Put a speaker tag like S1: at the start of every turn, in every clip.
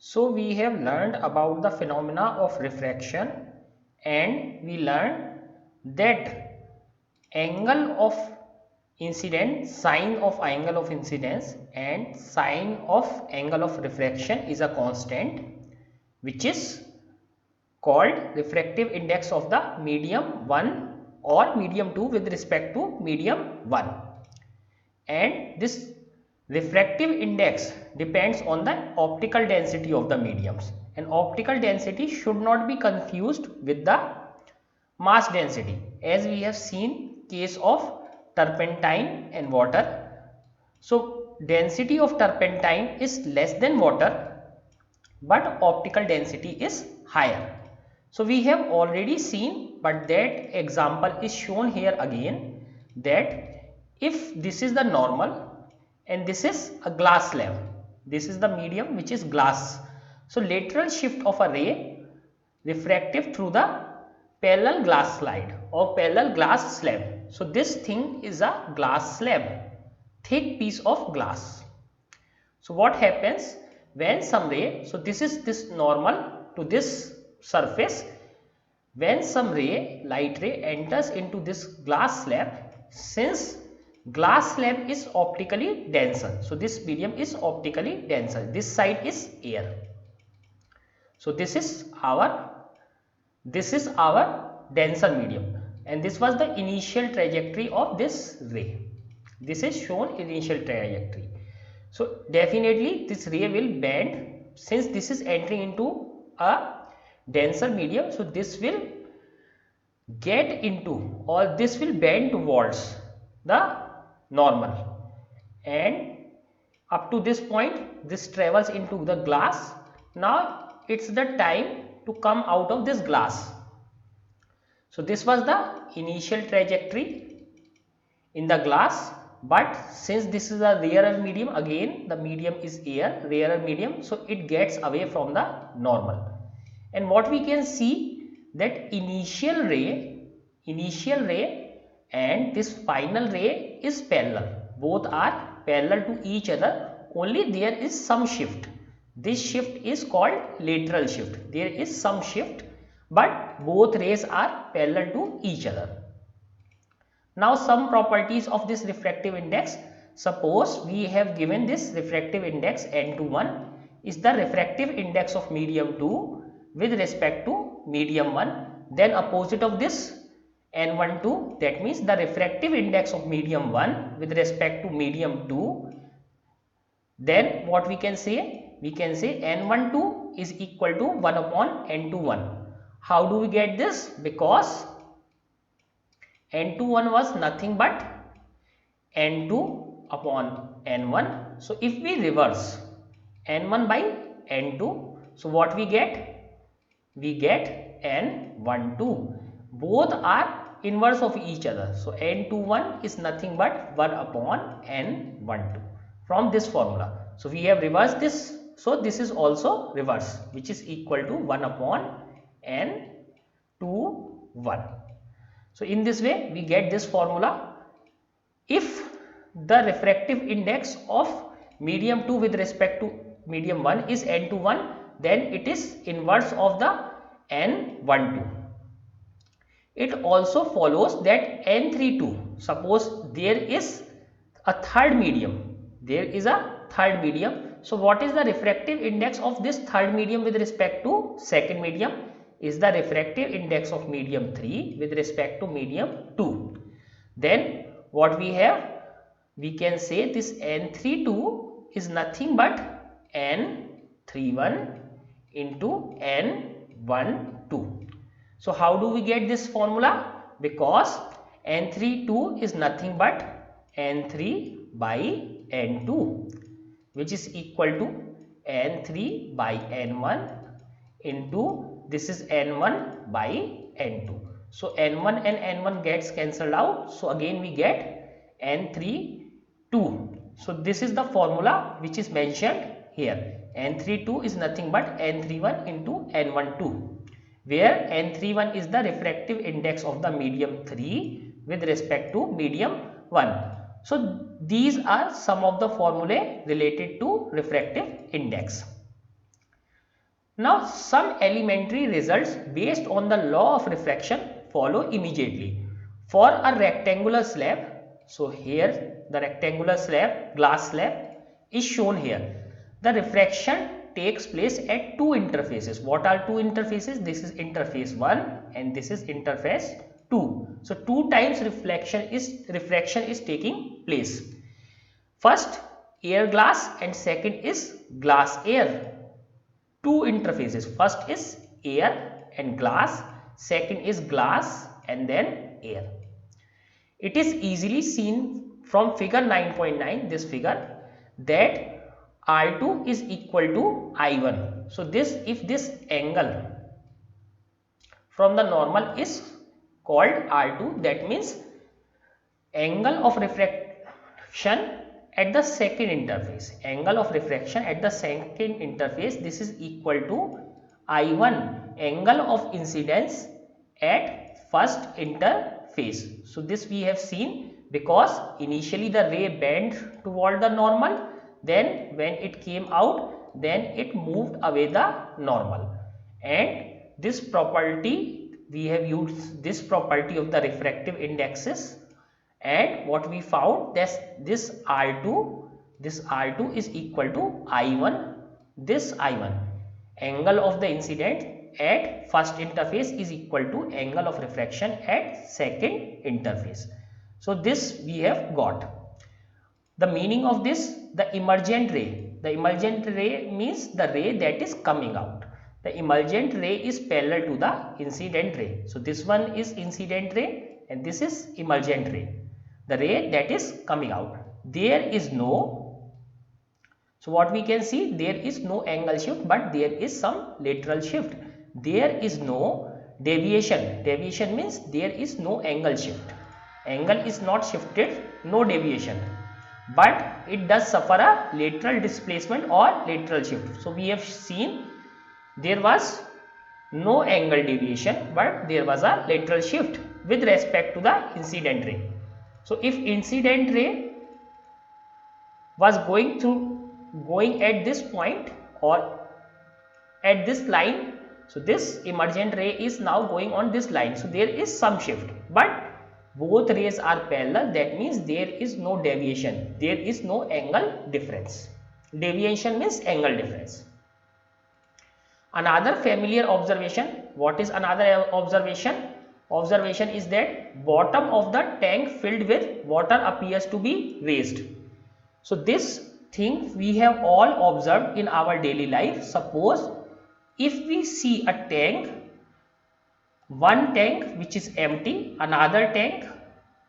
S1: So we have learned about the phenomena of refraction, and we learned that angle of incidence, sine of angle of incidence and sine of angle of refraction is a constant which is called refractive index of the medium 1 or medium 2 with respect to medium 1. And this refractive index depends on the optical density of the mediums, and optical density should not be confused with the mass density, as we have seen case of turpentine and water. So density of turpentine is less than water, but optical density is higher. So we have already seen, but that example is shown here again, that if this is the normal and this is a glass slab, this is the medium which is glass. So lateral shift of a ray refractive through the parallel glass slide or parallel glass slab. So this thing is a glass slab, thick piece of glass. So what happens when some ray, so this is this normal to this surface, when some ray, light ray enters into this glass slab, since glass slab is optically denser, so this medium is optically denser, this side is air. So this is our denser medium, and this was the initial trajectory of this ray. This is shown initial trajectory. So definitely this ray will bend, since this is entering into a denser medium, so this will get into, or this will bend towards the normal, and up to this point this travels into the glass. Now it's the time to come out of this glass. So this was the initial trajectory in the glass, but since this is a rarer medium, again the medium is air, rarer medium, so it gets away from the normal. And what we can see, that initial ray and this final ray is parallel, both are parallel to each other, only there is some shift. This shift is called lateral shift. There is some shift, but both rays are parallel to each other. Now some properties of this refractive index. Suppose we have given this refractive index N21 is the refractive index of medium 2 with respect to medium 1. Then opposite of this N12, that means the refractive index of medium 1 with respect to medium 2. Then what we can say? We can say N12 is equal to 1 upon N21. How do we get this? Because N21 was nothing but N2 upon N1. So if we reverse N1 by N2, so what we get? We get N12. Both are inverse of each other. So N21 is nothing but 1 upon N12 from this formula. So we have reversed this. So this is also reverse, which is equal to 1 upon N21. So in this way we get this formula. If the refractive index of medium 2 with respect to medium 1 is N21, then it is inverse of the N12. It also follows that N32, suppose there is a third medium, so what is the refractive index of this third medium with respect to second medium? Is the refractive index of medium 3 with respect to medium 2. Then what we have? We can say this N32 is nothing but N31 into N12. So how do we get this formula? Because N32 is nothing but N3 by N2, which is equal to N3 by N1 into this is N1 by N2. So N1 and N1 gets cancelled out. So again we get N32. So this is the formula which is mentioned here. N32 is nothing but N31 into N12, where N31 is the refractive index of the medium 3 with respect to medium 1. So these are some of the formulae related to refractive index. Now some elementary results based on the law of refraction follow immediately. For a rectangular slab, so here the rectangular slab, glass slab is shown here. The refraction takes place at two interfaces. What are two interfaces? This is interface 1 and this is interface 2. So two times refraction is taking place. First air glass and second is glass air. Two interfaces, first is air and glass, second is glass and then air. It is easily seen from figure 9.9, this figure, that R2 is equal to I1. So this, if this angle from the normal is called R2, that means angle of refraction at the second interface, angle of refraction at the second interface, this is equal to I1, angle of incidence at first interface. So this we have seen, because initially the ray bent toward the normal, then when it came out, then it moved away the normal, and this property, we have used this property of the refractive indexes, and what we found, that this R2 is equal to I1, this I1, angle of the incident at first interface is equal to angle of refraction at second interface. So this we have got. The meaning of this, the emergent ray means the ray that is coming out. The emergent ray is parallel to the incident ray. So this one is incident ray and this is emergent ray, the ray that is coming out. There is no, so what we can see, there is no angle shift, but there is some lateral shift. There is no deviation. Deviation means there is no angle shift. Angle is not shifted, no deviation, but it does suffer a lateral displacement or lateral shift. So we have seen there was no angle deviation, but there was a lateral shift with respect to the incident ray. So if incident ray was going at this point or at this line, so this emergent ray is now going on this line, so there is some shift, but both rays are parallel, that means there is no deviation, there is no angle difference. Deviation means angle difference. Another familiar observation, what is another observation? Observation is that bottom of the tank filled with water appears to be raised. So this thing we have all observed in our daily life. Suppose if we see a tank, one tank which is empty, another tank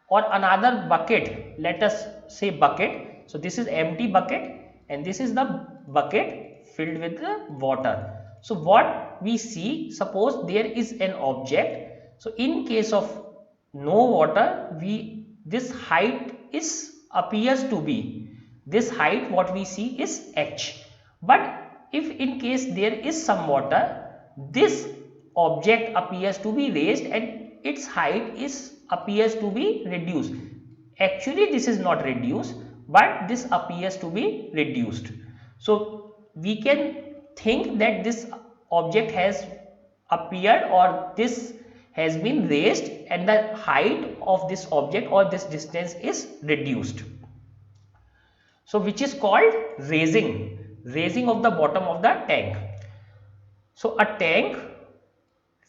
S1: or another bucket, let us say bucket. So this is empty bucket and this is the bucket filled with the water. So what we see, suppose there is an object. So in case of no water, this height appears to be, this height what we see is h. But if in case there is some water, this object appears to be raised and its height appears to be reduced. Actually this is not reduced, but this appears to be reduced. So we can think that this object has appeared or this has been raised and the height of this object or this distance is reduced. So which is called raising of the bottom of the tank. So a tank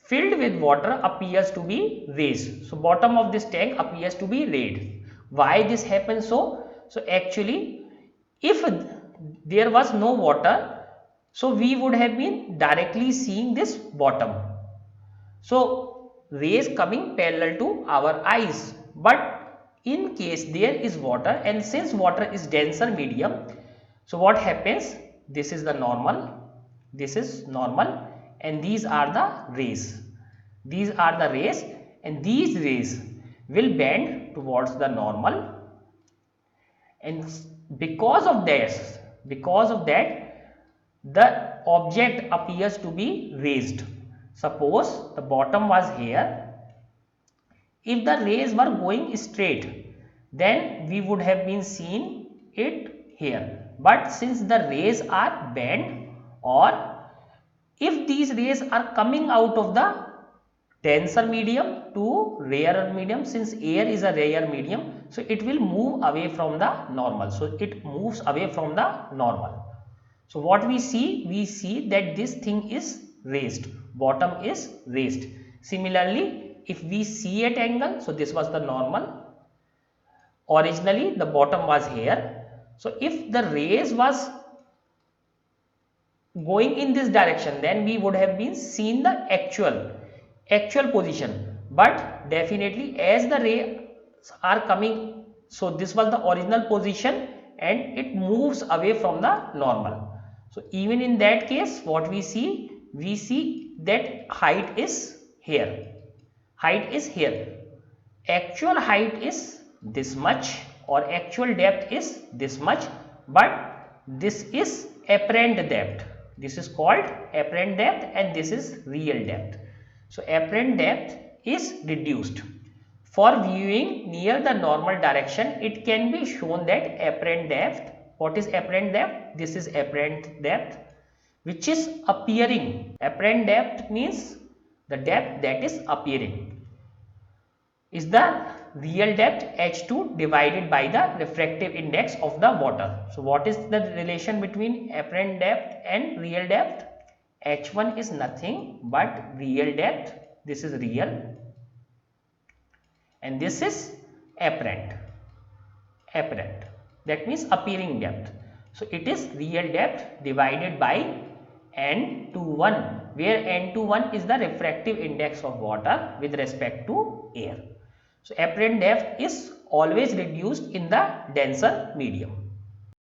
S1: filled with water appears to be raised. So bottom of this tank appears to be raised. Why this happens so? So actually if there was no water, so we would have been directly seeing this bottom. So rays coming parallel to our eyes. But in case there is water, and since water is denser medium, so what happens? This is the normal, this is normal, and these are the rays. These are the rays, and these rays will bend towards the normal, and because of that the object appears to be raised. Suppose the bottom was here, if the rays were going straight, then we would have been seeing it here, but since the rays are bent or If these rays are coming out of the denser medium to rarer medium, since air is a rare medium, so it will move away from the normal. So it moves away from the normal. So what we see that this thing is raised, bottom is raised. Similarly, if we see at angle, so this was the normal, originally the bottom was here. So if the rays was going in this direction, then we would have been seen the actual position, but definitely as the rays are coming, so this was the original position and it moves away from the normal. So even in that case, what we see that height is here, actual height is this much or actual depth is this much, but this is apparent depth. This is called apparent depth and this is real depth. So apparent depth is reduced. For viewing near the normal direction, it can be shown that apparent depth, what is apparent depth? This is apparent depth which is appearing. Apparent depth means the depth that is appearing is the real depth h2 divided by the refractive index of the water. So what is the relation between apparent depth and real depth? H1 is nothing but real depth, this is real and this is apparent, that means appearing depth. So it is real depth divided by N21, where N21 is the refractive index of water with respect to air. So apparent depth is always reduced in the denser medium.